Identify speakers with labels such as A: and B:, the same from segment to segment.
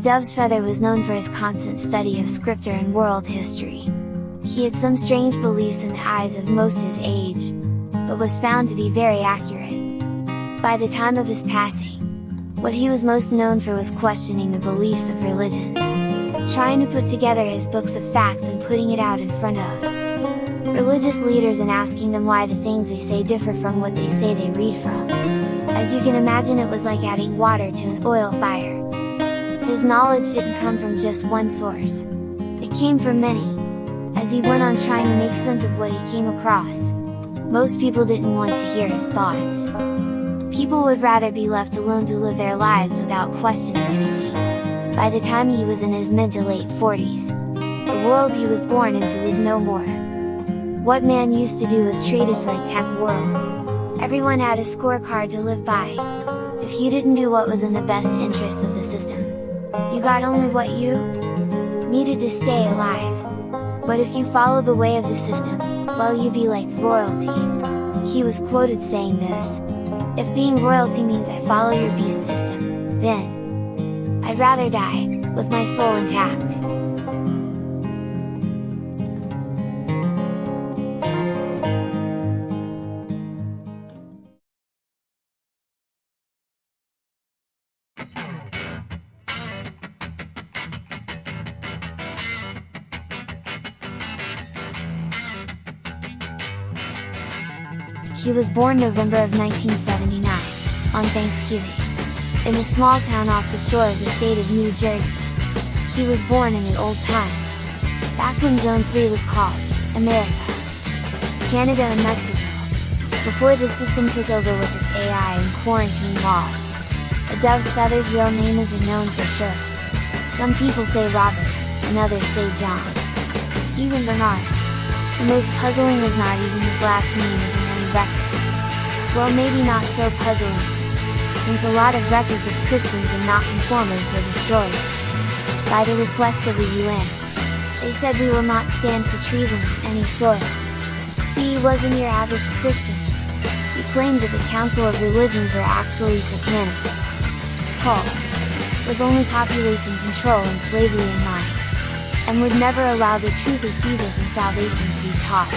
A: dove's feather was known for his constant study of scripture and world history. He had some strange beliefs in the eyes of most his age, but was found to be very accurate. By the time of his passing, what he was most known for was questioning the beliefs of religions, trying to put together his books of facts and putting it out in front of religious leaders and asking them why the things they say differ from what they say they read from. As you can imagine, it was like adding water to an oil fire. His knowledge didn't come from just one source. It came from many. As he went on trying to make sense of what he came across, most people didn't want to hear his thoughts. People would rather be left alone to live their lives without questioning anything. By the time he was in his mid to late 40s, the world he was born into was no more. What man used to do was traded for a tech world. Everyone had a scorecard to live by. If you didn't do what was in the best interests of the system, you got only what you needed to stay alive. But if you follow the way of the system, well, you'd be like royalty. He was quoted saying this: "If being royalty means I follow your beast system, then I'd rather die, with my soul intact." He was born November of 1979, on Thanksgiving, in a small town off the shore of the state of New Jersey. He was born in the old times, back when Zone 3 was called America, Canada and Mexico, before the system took over with its AI and quarantine laws. A dove's feather's real name isn't known for sure. Some people say Robert, and others say John. Even Bernard. The most puzzling is not even his last name is in any records. Well, maybe not so puzzling, since a lot of records of Christians and non-conformers were destroyed by the request of the UN. They said we will not stand for treason on any soil. See, he wasn't your average Christian. He claimed that the Council of Religions were actually satanic cult, with only population control and slavery in mind, and would never allow the truth of Jesus and salvation to be taught,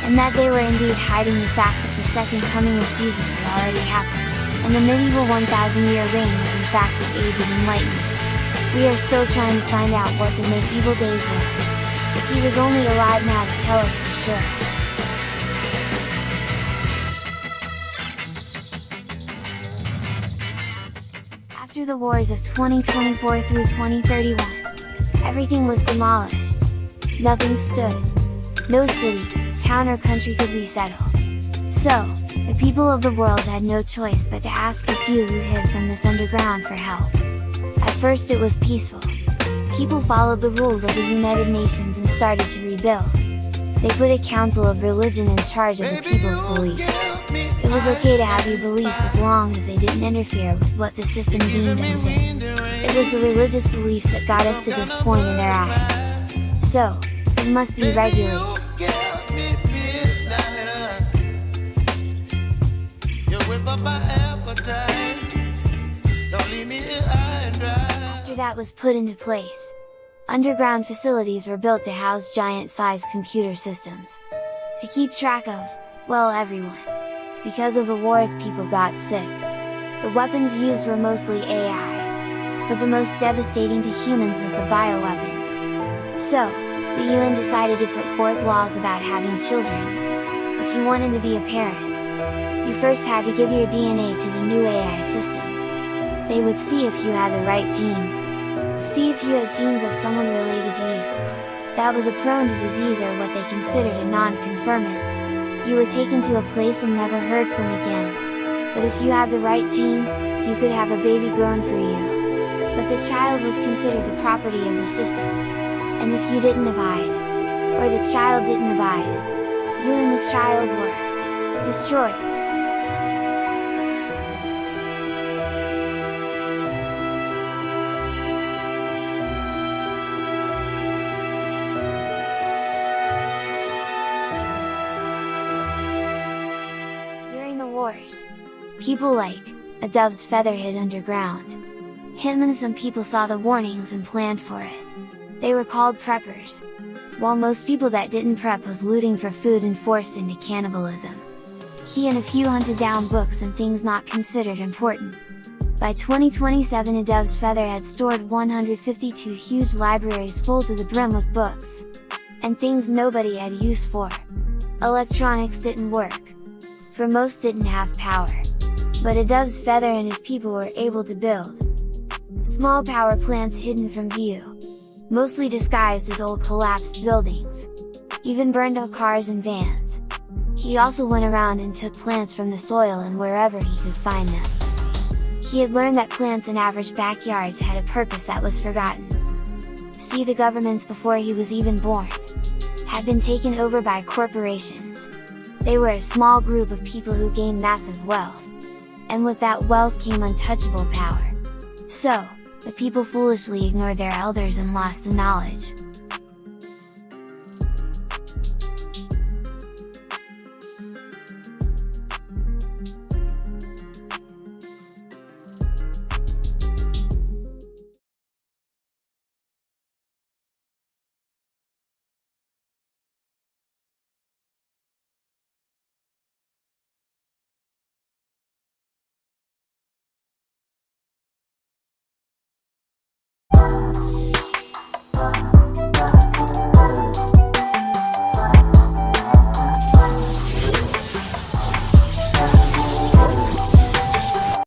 A: and that they were indeed hiding the fact that the second coming of Jesus had already happened, and the medieval 1,000-year reign was in fact the age of enlightenment. We are still trying to find out what the medieval days were, if he was only alive now to tell us for sure. After the wars of 2024 through 2031, everything was demolished. Nothing stood. No city, town or country could resettle. So, the people of the world had no choice but to ask the few who hid from this underground for help. At first it was peaceful. People followed the rules of the United Nations and started to rebuild. They put a council of religion in charge of the people's beliefs. It was okay to have your beliefs as long as they didn't interfere with what the system deemed unfit. It was the religious beliefs that got us to this point in their eyes. So, it must be regulated. After that was put into place, underground facilities were built to house giant-sized computer systems, to keep track of, well, everyone. Because of the wars, people got sick. The weapons used were mostly AI, but the most devastating to humans was the bioweapons. So, the UN decided to put forth laws about having children. If you wanted to be a parent, you first had to give your DNA to the new AI systems. They would see if you had the right genes, see if you had genes of someone related to you that was prone to disease or what they considered a non-conformant. You were taken to a place and never heard from again. But if you had the right genes, you could have a baby grown for you. But the child was considered the property of the system. And if you didn't abide, or the child didn't abide, you and the child were destroyed. During the wars, people like a dove's feather hid underground. Him and some people saw the warnings and planned for it. They were called preppers. While most people that didn't prep was looting for food and forced into cannibalism. He and a few hunted down books and things not considered important. By 2027 a dove's feather had stored 152 huge libraries full to the brim with books. And things nobody had use for. Electronics didn't work. For most didn't have power. But a dove's feather and his people were able to build small power plants hidden from view. Mostly disguised as old collapsed buildings. Even burned up cars and vans. He also went around and took plants from the soil and wherever he could find them. He had learned that plants in average backyards had a purpose that was forgotten. See, the governments before he was even born had been taken over by corporations. They were a small group of people who gained massive wealth. And with that wealth came untouchable power. So, the people foolishly ignored their elders and lost the knowledge.